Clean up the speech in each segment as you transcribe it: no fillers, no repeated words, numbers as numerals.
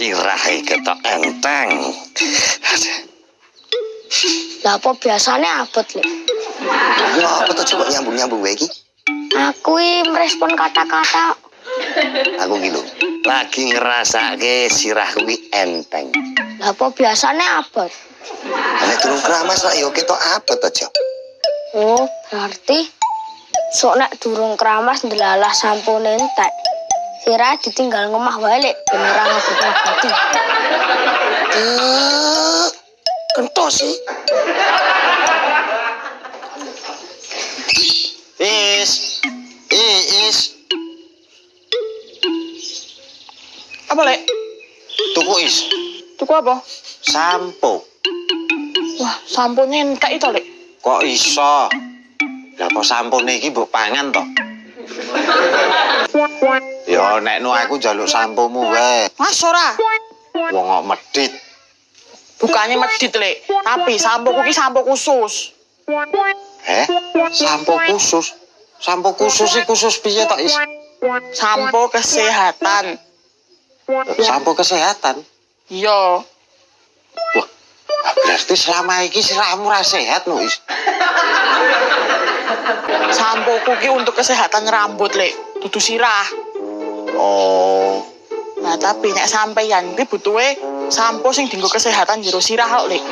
sirahe ketok enteng. Lah apa biasane abot, Lek? Ya apa tuh coba nyambung-nyambung wae iki? Aku merespon kata-kata. Aku gitu. Lagi ngerasake sirah kuwi enteng. Lah apa biasane abot? Nek durung keramas lah yo ketok abot aja. Oh, berarti sok nek durung keramas ndelalah sampun entek. Sirah ditinggal ngomah wae, Lek, ben ora ngabot-ngaboti. Kentos sih. Is. Apa, Lek? Tuku is. Tuku apa? Sampo. Wah, samponya entek itu, Lek. Kok iso? Lah kok sampone iki mbok pangan to? Ya nek nu aku njaluk sampomu wae. Mas ora. Wong kok medhit. Bukannya medit, Lek. Tapi sampo ki sampo khusus. Sampo khusus? Sampo khusus iki khusus piye to, Is? Sampo kesehatan. Sampo kesehatan? Iya. Wah, berarti selama iki sirahmu ra sehat no, Is. Sampo ki untuk kesehatan rambut, Lek. Dudu sirah. Oh. Nah, tapi nek sampeyan iki butuhe sampo sing dienggo kesehatan jero sirah kok, Lek.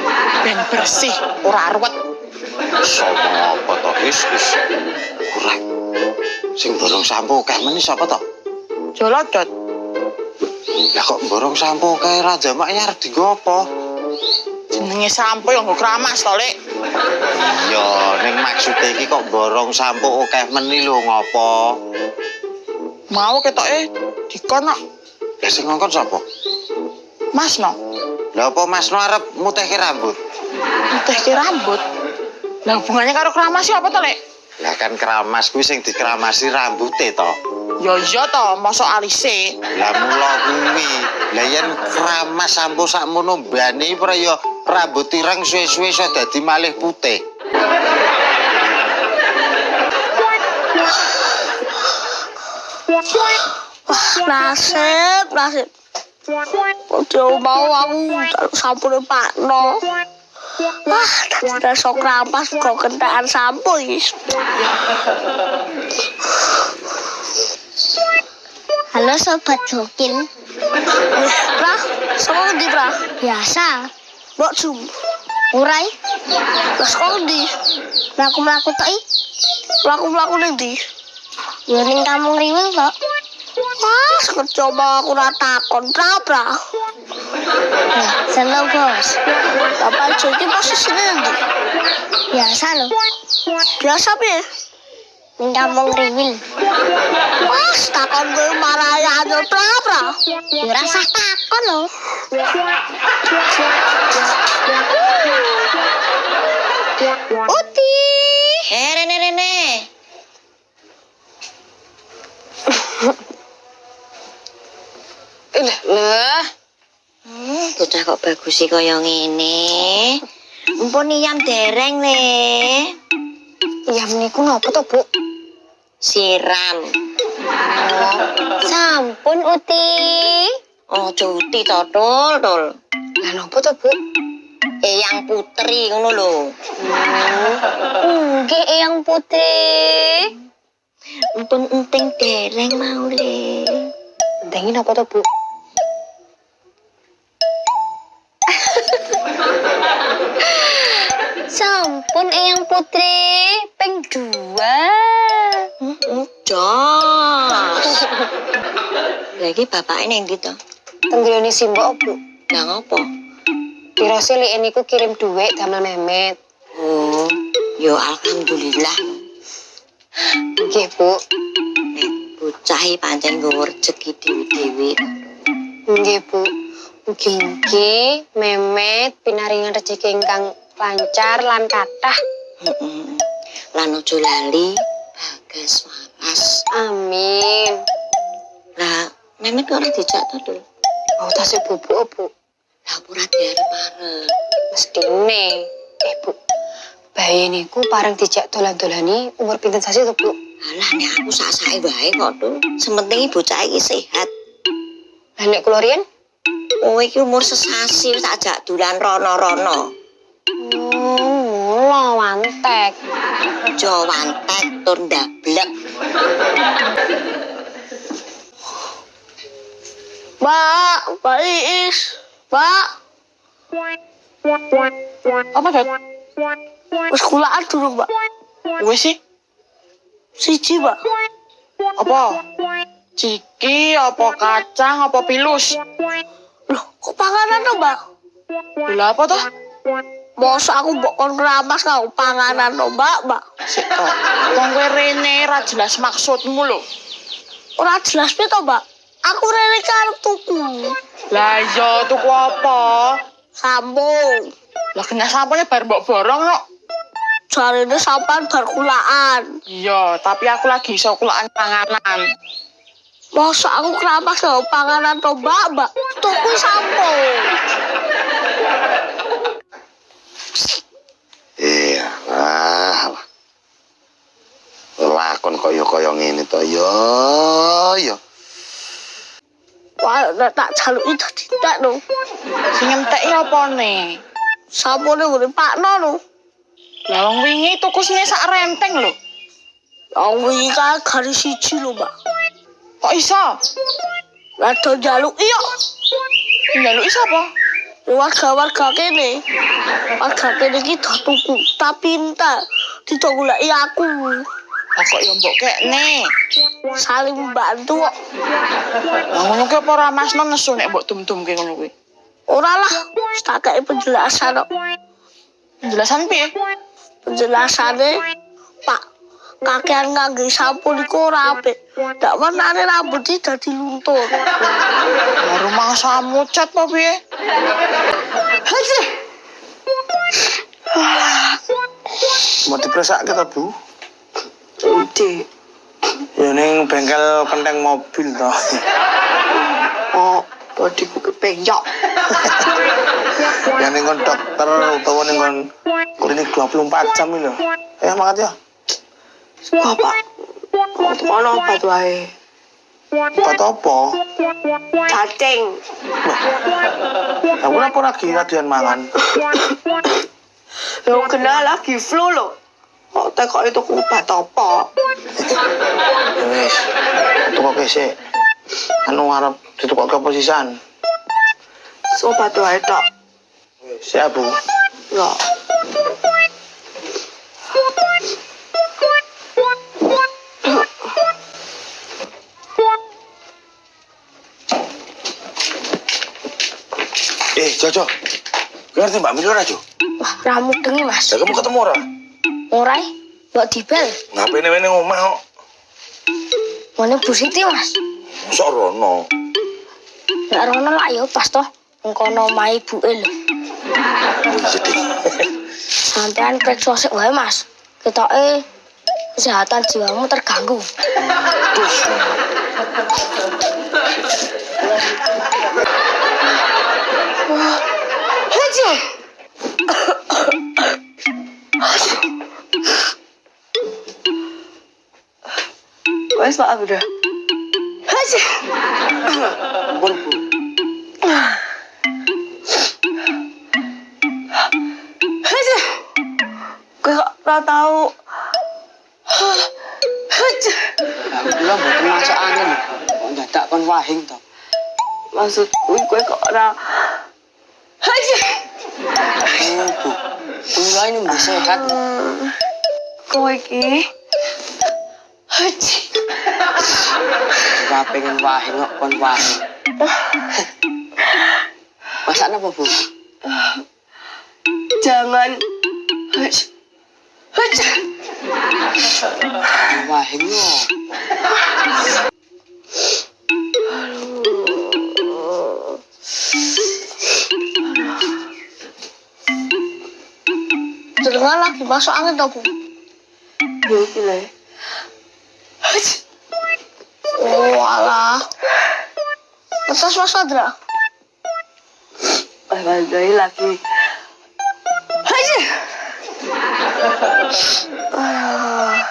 Ben bersih, ora ruwet. Sama apa to, Is? Kurang. Sing borong sampo akeh men sapa to? Jolodot. Lah kok borong sampo kae ra jamaknya arep dienggo apa? Jenenge sampo yang nggo keramas to, Lek. Iya, ning maksude iki kok borong sampo akeh meni lho ngopo? Mau ketoke dikon kok. Lah sing ngongkon sapa? Mas no. Lah apa Masno arep mutihke rambut? Mutihke rambut. Lah hubungannya karo keramas apa to, Lek? Lah kan keramas kuwi sing dikeramasi rambute to. Ya iya to, mosok alise. Lah mula kuwi. Lah yen keramas sampo sakmono mbane ora ya rambut ireng suwe-suwe iso dadi malih putih. Nasib. Udah mau aku sampune Pakno. Wah, tidak sok rampas kok kentaan sampo is. Halo sobat jokin. Pra, sama di pra. Biasa. Mbok Jum. Urai. Terus kok di? Mlaku-mlaku tok i. Mlaku-mlaku ning ndi? Ya ning Kampung Riwil kok. Wah, coba aku takon pra. Seneng bos. Bapak cuci posisinya nanti. Biasa loh. Biasa piye? Ning Kampung Riwil. Wah, takon gue marah aja pra. Ya rasa takon loh. Uti. Rene. Lah. Bocah kok bagus sih kaya ngene. Mumpun iyam dereng, Le. Iyam niku napa to, Bu? Siram. Sampun Uti. Oh, cuti to, Tol. Lah napa to, Bu? Eyang Putri ngono lho. Nggih, Eyang Putri. Mumpun enting dereng mau, Le. Entengin apa to, Bu? Sampun Eyang Putri, ping 2. Jos. Lagi bapake ning ndi to? Tenggrione simbok, Bu. Lah ngopo? Piro silik niku kirim dhuwit damel Mehmet. Oh, yo alhamdulillah. Nggih, Bu. Nek bocah iki pancen nggawa rejeki dhewe-dhewe. Nggih, Bu. Mugi-mugi Mehmet pinaringan rezeki ingkang lancar lan kathah. Lan aja lali bagas waras. Amin. Lah, Mehmet kok ora dijak to, Dul? Oh, tasih bubuk, Bu. Lah ora diarep-arep. Mestine. Bu. Bayi niku pareng dijak dolan-dolani umur pinten sasi to, Bu? Alah nek aku sak-sake wae kok, Dul. Sementing bocah iki sehat. Lah nek kula riyen Kowe iki umur sesasi wis tak ajak dolan rono-rono. Mula wantek. Aja wantek tur ndablek. Mbak Iis. Mbak, Apa, Dad? wis kulaan durung, Mbak? Wis sih. Siji, Mbak. Apa? Ciki, apa kacang, apa pilus? Loh, kok panganan to, Mbak? Lha apa toh? Masa aku mbok kon keramas karo panganan to, Mbak? Sik to. Wong kowe rene ra jelas maksudmu lho. Ora jelas piye to, Mbak? Aku rene karep tuku. Lah iya tuku apa? Sambung. Lah kena sampune bar mbok borong kok. Jarine sampean bar kulaan. Iya, tapi aku lagi iso kulaan panganan. Masa aku keramas karo panganan to, Mbak? Tuku sambung. Iya, lakon kaya ngene to yo. Wah, nek tak jaluki dadi tak lho. Sing enteki opone? Sampune ngene Pakno lho. Lah wong wingi tuku sine sak renteng lho. Wong wingi kan garis siji lho, Mbak. Kok iso? Lah do jaluki yo. Njaluk iso apa? Warga kene. Warga kene iki do tuku, tapi entar ditolaki aku. Lah kok ya mbok kekne. Saling membantu kok. Lah ngono ki apa ora masno nesu nek mbok tum-tumke ngono kuwi? Ora lah, wis tak kei penjelasan kok. Penjelasan piye? Penjelasane Pak kakean ngangge sampun iku ora apik. Ndak menane rambut iki dadi luntur. Lah rumah samu cat apa piye? Mau diperiksa kita, Bu? Ude. Ya ning bengkel kenteng mobil toh. Oh, bodiku kepenyok. Ya ning kon dokter utawa ning kon klinik 24 jam iki lho. Mangkat ya. Bapak. Ono obat wae. Obat apa? Cacing. Aku ora lagi radian mangan. Yo kena lagi flu lho. Kok tekok itu obat apa? Ya wis. Tukoke sik. Anu arep ditukoke apa sisan? Obat wae tok. Siap, Bu. Ya. Jojo. Ngerti Mbak Milo ora, Jo? Wah, ramu dengi, Mas. Ya kamu ketemu ora? Ora, mbok dibel. Ngapene wene omah kok? Ngene Bu Siti, Mas. Mosok rono. Nek rono lah ya pas toh. Engkono omahe ibuke lho. Jadi. Sampean periksa sik wae, Mas. Ketoke kesehatan jiwamu terganggu. Terus. Haji. Wes maaf udah. Haji. Ampun, Bu. Haji. Gue gak tau. Haji. Kula mboten masak angin. Kok dadak kon wahing to. Maksudku gue kok ora. Haji. Oh, Bu. Kula ini mbok sehat. Kowe iki Haji. Ora pengen wahing kok kon wahing. Masak napa, Bu? jangan. Haji. Haji. Wahing yo. Jenengan lagi masuk angin toh, Bu? Yo iki le. Haji. Oh, alah. Terus Mas Sadra. Balik lagi. Haji.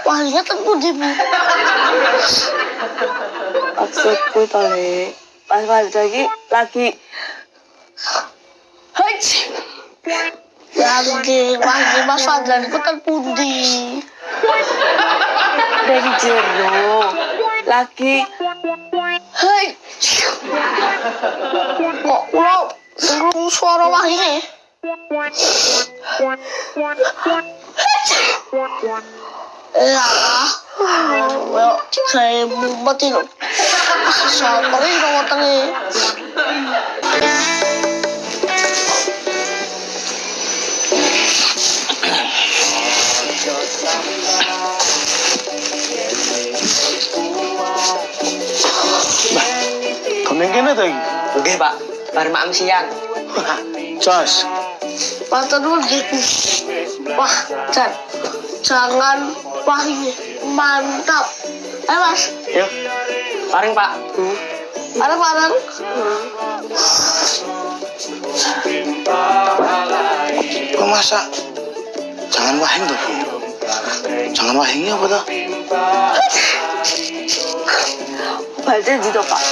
Wah, lihat tentu di Bu. Maksudku to le. Pas balik lagi Lagi Mas Fadlan ku terpundi. Dari jero. Lagi Hei. Kok lo dengar suara wahine? Well, kayak mumet itu. Siapa ini nomor tangi? Kameng kene to iki. Oke pak, bareng makan siang. Jos. Mata dulu gitu. Wah, jangan wahine. Mantap. Ayo Mas, Yuk, bareng pak. bareng-bareng. Kok masa jangan wahing tuh, Bu. Jangan wahingnya apa tuh? balde di pak.